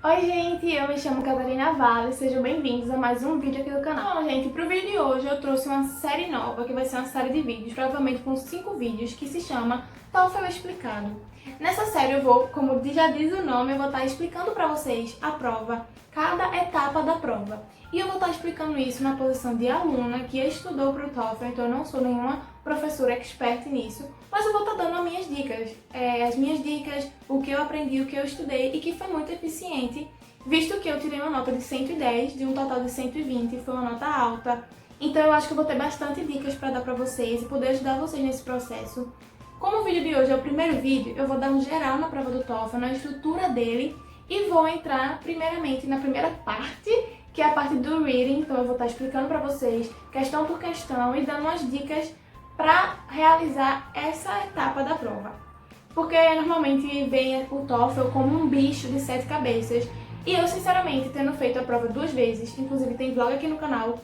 Oi gente, eu me chamo Catarina Vale, sejam bem-vindos a mais um vídeo aqui do canal. Bom gente, pro vídeo de hoje eu trouxe uma série nova, que vai ser uma série de vídeos, provavelmente com 5 vídeos, que se chama TOEFL Explicado. Nessa série eu vou, como já diz o nome, eu vou estar explicando pra vocês a prova, cada etapa da prova. E eu vou estar explicando isso na posição de aluna que estudou pro TOEFL, então eu não sou nenhuma professora expert nisso, mas eu vou estar dando as minhas dicas, o que eu aprendi, o que eu estudei e que foi muito eficiente, visto que eu tirei uma nota de 110 de um total de 120, foi uma nota alta. Então eu acho que eu vou ter bastante dicas para dar para vocês e poder ajudar vocês nesse processo. Como o vídeo de hoje é o primeiro vídeo, eu vou dar um geral na prova do TOEFL, na estrutura dele, e vou entrar primeiramente na primeira parte, que é a parte do reading. Então eu vou estar explicando para vocês, questão por questão, e dando umas dicas para realizar essa etapa da prova. Porque normalmente vem o TOEFL como um bicho de 7 cabeças, e eu sinceramente, tendo feito a prova 2 vezes, inclusive tem vlog aqui no canal,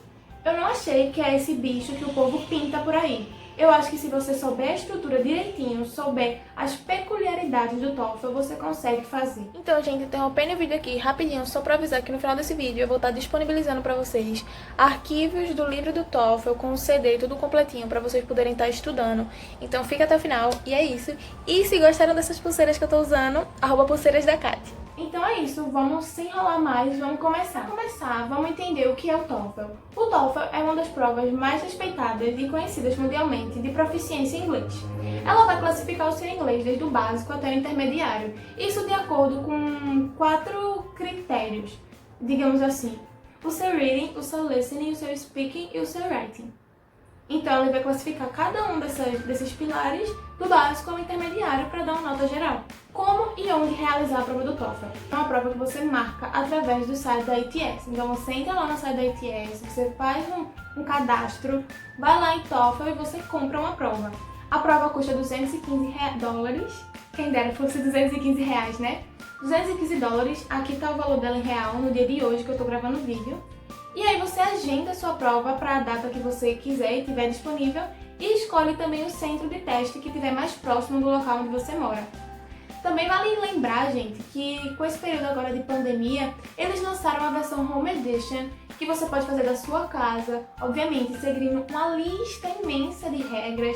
eu não achei que é esse bicho que o povo pinta por aí. Eu acho que se você souber a estrutura direitinho, souber as peculiaridades do TOEFL, você consegue fazer. Então, gente, interrompendo o vídeo aqui rapidinho, só para avisar que no final desse vídeo eu vou estar disponibilizando para vocês arquivos do livro do TOEFL com o CD tudo completinho para vocês poderem estar estudando. Então fica até o final, e é isso. E se gostaram dessas pulseiras que eu tô usando, @pulseirasdacate. Então é isso, vamos sem enrolar mais, vamos começar. Vamos entender o que é o TOEFL. O TOEFL é uma das provas mais respeitadas e conhecidas mundialmente de proficiência em inglês. Ela vai classificar o seu inglês desde o básico até o intermediário, isso de acordo com 4 critérios, digamos assim: o seu reading, o seu listening, o seu speaking e o seu writing. Então ele vai classificar cada um desses pilares, do básico ao intermediário, para dar uma nota geral. Como e onde realizar a prova do TOEFL? É uma prova que você marca através do site da ATS. Então você entra lá no site da ATS, você faz um cadastro, vai lá em TOEFL e você compra uma prova. A prova custa $215, quem dera fosse R$215, né? $215, aqui tá o valor dela em real no dia de hoje que eu tô gravando o vídeo. E aí você agenda a sua prova para a data que você quiser e tiver disponível, e escolhe também o centro de teste que estiver mais próximo do local onde você mora. Também vale lembrar, gente, que com esse período agora de pandemia, eles lançaram a versão Home Edition, que você pode fazer da sua casa, obviamente seguindo uma lista imensa de regras,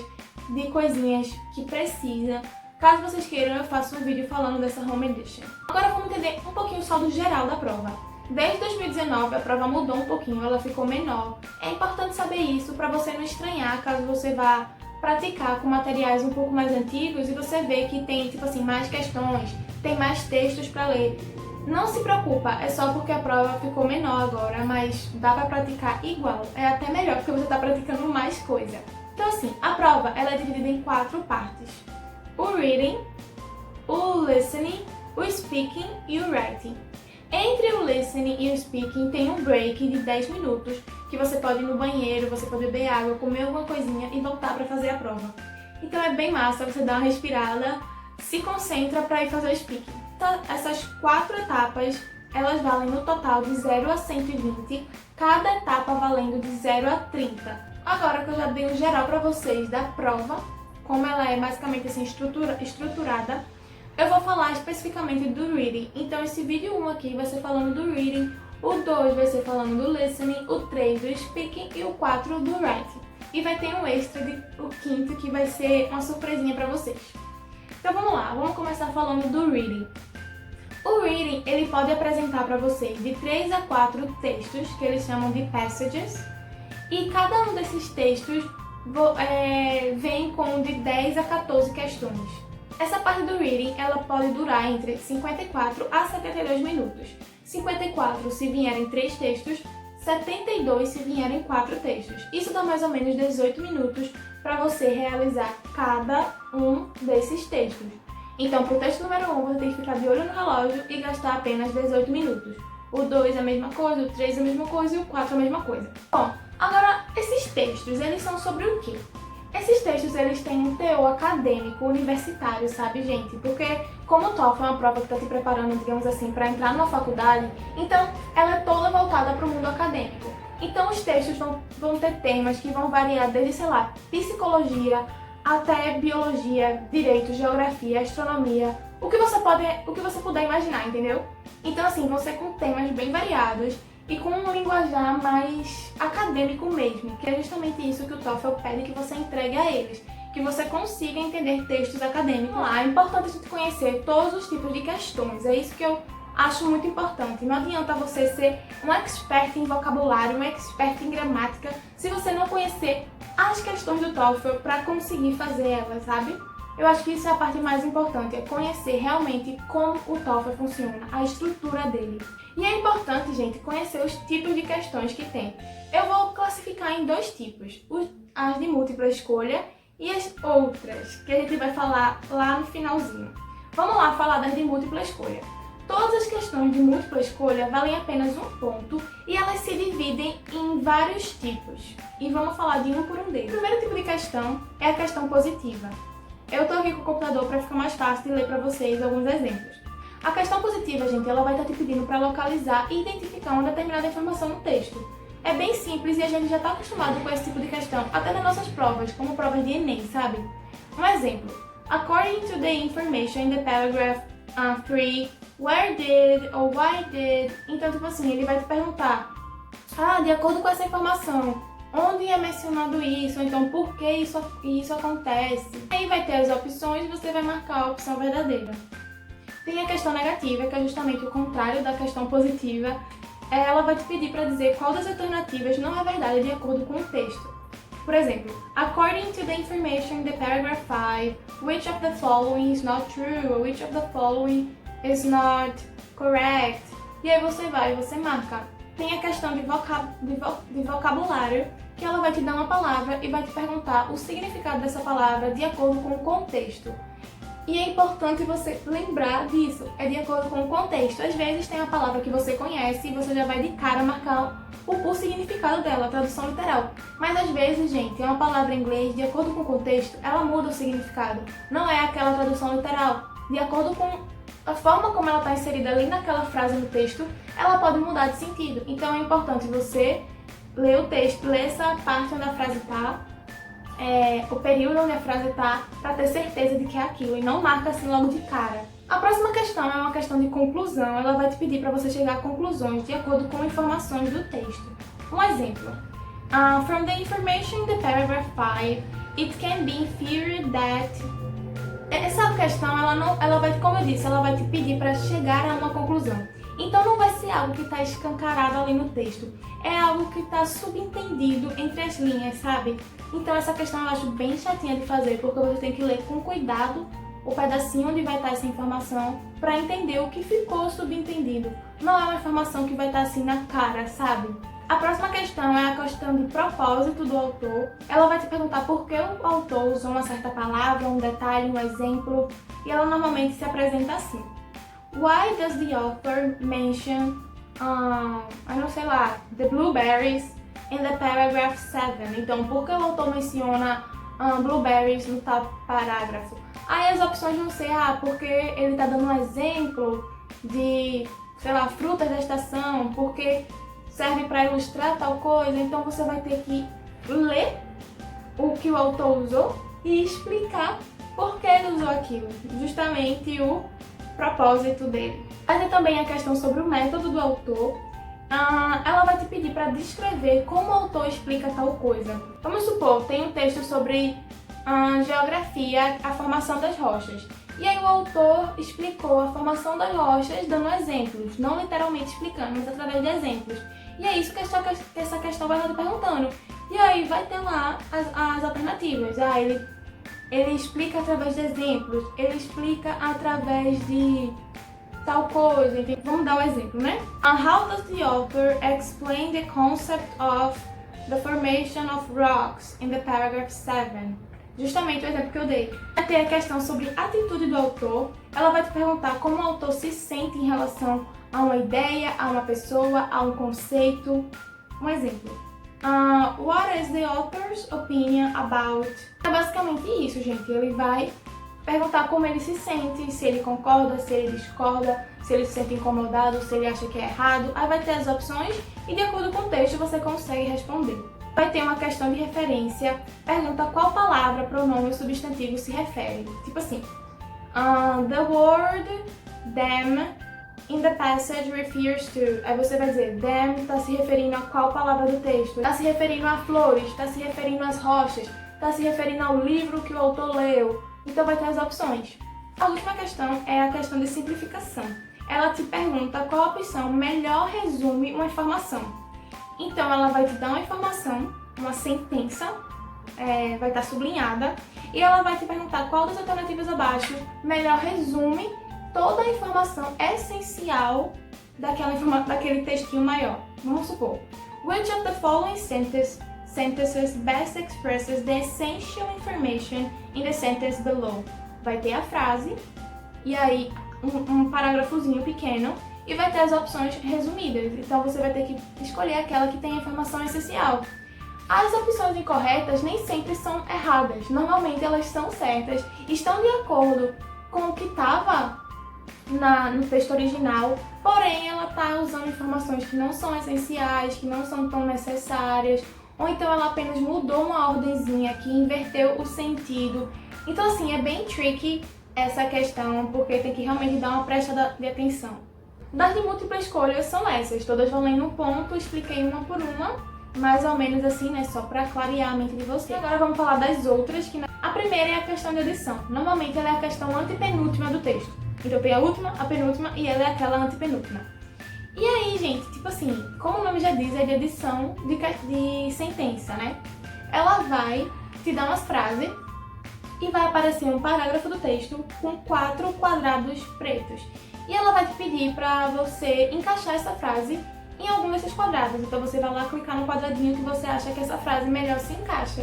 de coisinhas que precisa. Caso vocês queiram, eu faço um vídeo falando dessa Home Edition. Agora vamos entender um pouquinho só do geral da prova. Desde 2019 a prova mudou um pouquinho, ela ficou menor. É importante saber isso para você não estranhar caso você vá praticar com materiais um pouco mais antigos e você vê que tem, tipo assim, mais questões, tem mais textos para ler. Não se preocupa, é só porque a prova ficou menor agora, mas dá para praticar igual. É até melhor porque você está praticando mais coisa. Então assim, a prova ela é dividida em 4 partes: o reading, o listening, o speaking e o writing. Entre o listening e o speaking tem um break de 10 minutos, que você pode ir no banheiro, você pode beber água, comer alguma coisinha e voltar para fazer a prova. Então é bem massa, você dá uma respirada, se concentra para ir fazer o speaking. Então, essas 4 etapas, elas valem no total de 0 a 120, cada etapa valendo de 0 a 30. Agora que eu já dei um geral para vocês da prova, como ela é basicamente assim estruturada, eu vou falar especificamente do reading. Então esse vídeo 1 aqui vai ser falando do reading, o 2 vai ser falando do listening, o 3 do speaking e o 4 do writing. E vai ter um extra, o 5º, que vai ser uma surpresinha pra vocês. Então vamos lá, vamos começar falando do reading. O reading, ele pode apresentar pra vocês de 3 a 4 textos, que eles chamam de passages. E cada um desses textos vem com de 10 a 14 questões. Essa parte do reading, ela pode durar entre 54 a 72 minutos. 54 se vierem 3 textos, 72 se vierem 4 textos. Isso dá mais ou menos 18 minutos para você realizar cada um desses textos. Então, para o texto número 1, você tem que ficar de olho no relógio e gastar apenas 18 minutos. O 2 é a mesma coisa, o 3 é a mesma coisa e o 4 é a mesma coisa. Bom, agora, esses textos, eles são sobre o quê? Esses textos, eles têm um teor acadêmico, universitário, sabe, gente? Porque como o TOEFL é uma prova que está te preparando, digamos assim, para entrar numa faculdade, então ela é toda voltada para o mundo acadêmico. Então os textos vão ter temas que vão variar desde, sei lá, psicologia, até biologia, direito, geografia, astronomia, o que você puder imaginar, entendeu? Então assim, vão ser com temas bem variados e com um linguajar mais acadêmico mesmo, que é justamente isso que o TOEFL pede que você entregue a eles, que você consiga entender textos acadêmicos lá. É importante a gente conhecer todos os tipos de questões, é isso que eu acho muito importante. Não adianta você ser um expert em vocabulário, um expert em gramática, se você não conhecer as questões do TOEFL para conseguir fazer elas, sabe? Eu acho que isso é a parte mais importante, é conhecer realmente como o TOEFL funciona, a estrutura dele. E é importante, gente, conhecer os tipos de questões que tem. Eu vou classificar em dois tipos, as de múltipla escolha e as outras, que a gente vai falar lá no finalzinho. Vamos lá falar das de múltipla escolha. Todas as questões de múltipla escolha valem apenas um ponto e elas se dividem em vários tipos. E vamos falar de um por um deles. O primeiro tipo de questão é a questão positiva. Eu tô aqui com o computador para ficar mais fácil de ler para vocês alguns exemplos. A questão positiva, gente, ela vai estar te pedindo para localizar e identificar uma determinada informação no texto. É bem simples e a gente já está acostumado com esse tipo de questão, até nas nossas provas, como provas de Enem, sabe? Um exemplo. According to the information in the paragraph 3, where did or why did... Então, tipo assim, ele vai te perguntar, de acordo com essa informação, onde é mencionado isso, ou então por que isso acontece. Aí vai ter as opções e você vai marcar a opção verdadeira. Tem a questão negativa, que é justamente o contrário da questão positiva. Ela vai te pedir para dizer qual das alternativas não é verdade de acordo com o texto. Por exemplo, according to the information in the paragraph 5, which of the following is not true, or which of the following is not correct. E aí você marca. Tem a questão de vocabulário, que ela vai te dar uma palavra e vai te perguntar o significado dessa palavra de acordo com o contexto. E é importante você lembrar disso, é de acordo com o contexto. Às vezes tem a palavra que você conhece e você já vai de cara marcar o significado dela, a tradução literal. Mas às vezes, gente, é uma palavra em inglês, de acordo com o contexto, ela muda o significado. Não é aquela tradução literal. De acordo com a forma como ela está inserida ali naquela frase no texto, ela pode mudar de sentido. Então é importante você ler o texto, ler essa parte onde a frase está, o período onde a frase está, para ter certeza de que é aquilo e não marca assim logo de cara. A próxima questão é uma questão de conclusão. Ela vai te pedir para você chegar a conclusões de acordo com informações do texto. Um exemplo. From the information in the paragraph 5, it can be inferred that... Essa questão, ela vai, como eu disse, ela vai te pedir para chegar a uma conclusão. Então não vai ser algo que está escancarado ali no texto. É algo que está subentendido entre as linhas, sabe? Então essa questão eu acho bem chatinha de fazer, porque você tem que ler com cuidado o pedacinho onde vai estar essa informação para entender o que ficou subentendido. Não é uma informação que vai estar assim na cara, sabe? A próxima questão é a questão de propósito do autor. Ela vai te perguntar por que o autor usou uma certa palavra, um detalhe, um exemplo, e ela normalmente se apresenta assim. Why does the author mention, the blueberries in the paragraph 7? Então, por que o autor menciona blueberries no tal parágrafo? Aí as opções vão ser, porque ele está dando um exemplo de, frutas da estação, porque serve para ilustrar tal coisa. Então você vai ter que ler o que o autor usou e explicar por que ele usou aquilo, justamente o propósito dele. Aí tem também a questão sobre o método do autor. Ela vai te pedir para descrever como o autor explica tal coisa. Vamos supor, tem um texto sobre geografia, a formação das rochas. E aí o autor explicou a formação das rochas dando exemplos, não literalmente explicando, mas através de exemplos. E é isso que essa questão vai estar te perguntando. E aí vai ter lá as alternativas. Ele explica através de exemplos, ele explica através de tal coisa, enfim. Vamos dar um exemplo, né? How does the author explain the concept of the formation of rocks in the paragraph 7? Justamente o exemplo que eu dei. Vai ter a questão sobre a atitude do autor. Ela vai te perguntar como o autor se sente em relação a uma ideia, a uma pessoa, a um conceito. Um exemplo. What is the author's opinion about? É basicamente isso, gente. Ele vai perguntar como ele se sente, se ele concorda, se ele discorda, se ele se sente incomodado, se ele acha que é errado. Aí vai ter as opções e de acordo com o texto você consegue responder. Vai ter uma questão de referência, pergunta qual palavra, pronome ou substantivo se refere. Tipo assim, The word them in the passage refers to. Aí você vai dizer, them está se referindo a qual palavra do texto? Está se referindo a flores, está se referindo às rochas, está se referindo ao livro que o autor leu. Então vai ter as opções. A última questão é a questão de simplificação. Ela te pergunta qual opção melhor resume uma informação. Então ela vai te dar uma informação, uma sentença, vai estar sublinhada, e ela vai te perguntar qual das alternativas abaixo melhor resume toda a informação essencial daquele textinho maior. Vamos supor, which of the following sentences best expresses the essential information in the sentence below? Vai ter a frase, e aí um parágrafozinho pequeno, e vai ter as opções resumidas. Então você vai ter que escolher aquela que tem a informação essencial. As opções incorretas nem sempre são erradas. Normalmente elas são certas, estão de acordo com o que estava no texto original, porém ela está usando informações que não são essenciais, que não são tão necessárias, ou então ela apenas mudou uma ordenzinha que inverteu o sentido. Então assim, é bem tricky essa questão, porque tem que realmente dar uma prestada de atenção. Das de múltipla escolha são essas, todas valendo um ponto, expliquei uma por uma, mais ou menos assim, né, só para clarear a mente de você. Agora vamos falar das outras, que a primeira é a questão de adição. Normalmente ela é a questão antepenúltima do texto. Então tem a última, a penúltima e ela é aquela antepenúltima. E aí, gente, tipo assim, como o nome já diz, é de adição de sentença, né? Ela vai te dar umas frases e vai aparecer um parágrafo do texto com 4 quadrados pretos. E ela vai te pedir para você encaixar essa frase em algum desses quadrados. Então você vai lá clicar no quadradinho que você acha que essa frase melhor se encaixa.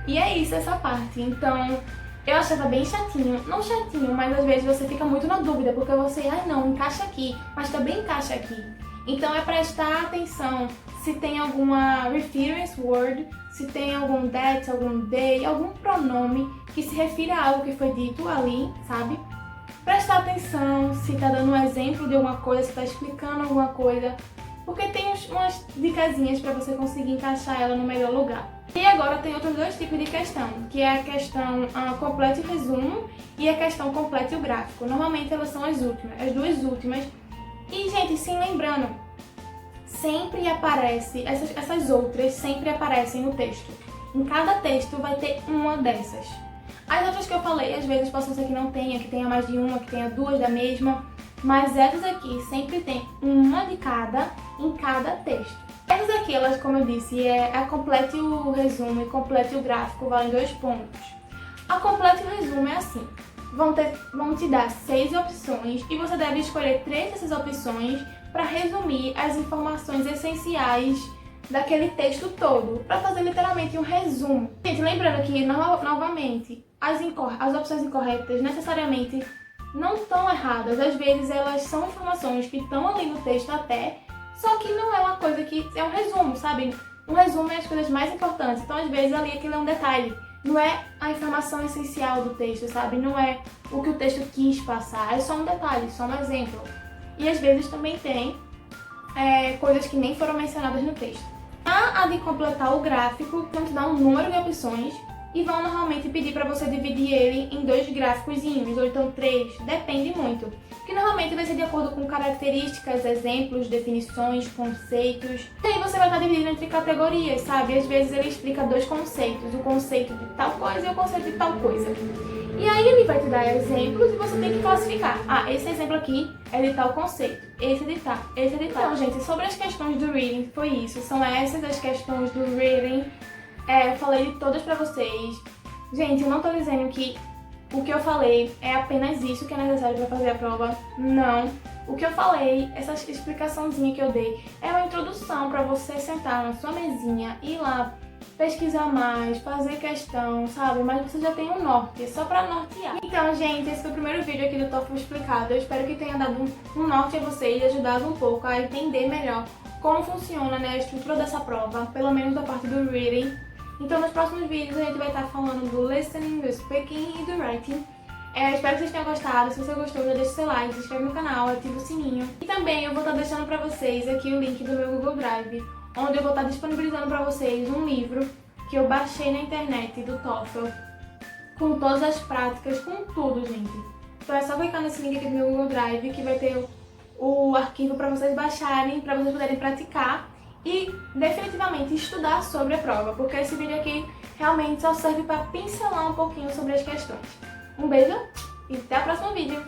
E é isso, essa parte. Então, eu achava bem chatinho. Não chatinho, mas às vezes você fica muito na dúvida, porque você, não, encaixa aqui, mas também encaixa aqui. Então é prestar atenção se tem alguma reference word, se tem algum that, algum they, algum pronome que se refira a algo que foi dito ali, sabe? Prestar atenção se tá dando um exemplo de alguma coisa, se tá explicando alguma coisa, porque tem umas dicasinhas para você conseguir encaixar ela no melhor lugar. E agora tem outros dois tipos de questão, que é a questão completa e resumo e a questão completa e o gráfico. Normalmente elas são as duas últimas. E, gente, sim, lembrando, sempre aparece, essas outras sempre aparecem no texto. Em cada texto vai ter uma dessas. As outras que eu falei, às vezes possam ser que não tenha, que tenha mais de uma, que tenha duas da mesma, mas essas aqui sempre tem uma de cada em cada texto. Essas aqui, elas, como eu disse, a completa e o resumo e completa e o gráfico valem 2 pontos. A completa e o resumo é assim, vão te dar 6 opções e você deve escolher 3 dessas opções para resumir as informações essenciais daquele texto todo, para fazer literalmente um resumo. Gente, lembrando que, novamente, as opções incorretas necessariamente não estão erradas. Às vezes elas são informações que estão ali no texto até, só que não é uma coisa que é um resumo, sabe? Um resumo é as coisas mais importantes, então às vezes ali aquilo é um detalhe. Não é a informação essencial do texto, sabe? Não é o que o texto quis passar, é só um detalhe, só um exemplo. E às vezes também tem coisas que nem foram mencionadas no texto. A de completar o gráfico, vão te dar um número de opções e vão normalmente pedir para você dividir ele em 2 gráficozinhos, ou então 3, depende muito. Que normalmente vai ser de acordo com características, exemplos, definições, conceitos. E aí você vai estar dividindo entre categorias, sabe? Às vezes ele explica 2 conceitos, o conceito de tal coisa e o conceito de tal coisa. E aí ele vai te dar exemplos e você tem que classificar. Esse exemplo aqui é de tal conceito, esse é de tal, esse é de tal. Então, gente, sobre as questões do reading foi isso. São essas as questões do reading. Eu falei de todas pra vocês. Gente, eu não tô dizendo que o que eu falei é apenas isso que é necessário pra fazer a prova. Não. O que eu falei, essa explicaçãozinha que eu dei, é uma introdução pra você sentar na sua mesinha e ir lá pesquisar mais, fazer questão, sabe? Mas você já tem um norte, é só pra nortear. Então, gente, esse foi o primeiro vídeo aqui do TOEFL Explicado. Eu espero que tenha dado um norte a vocês e ajudado um pouco a entender melhor como funciona, né, a estrutura dessa prova, pelo menos da parte do reading. Então, nos próximos vídeos a gente vai estar falando do listening, do speaking e do writing. Espero que vocês tenham gostado. Se você gostou, já deixa seu like, se inscreve no canal, ativa o sininho. E também eu vou estar deixando pra vocês aqui o link do meu Google Drive, onde eu vou estar disponibilizando para vocês um livro que eu baixei na internet do TOEFL, com todas as práticas, com tudo, gente. Então é só clicar nesse link aqui do meu Google Drive que vai ter o arquivo para vocês baixarem, para vocês poderem praticar e definitivamente estudar sobre a prova, porque esse vídeo aqui realmente só serve para pincelar um pouquinho sobre as questões. Um beijo e até o próximo vídeo!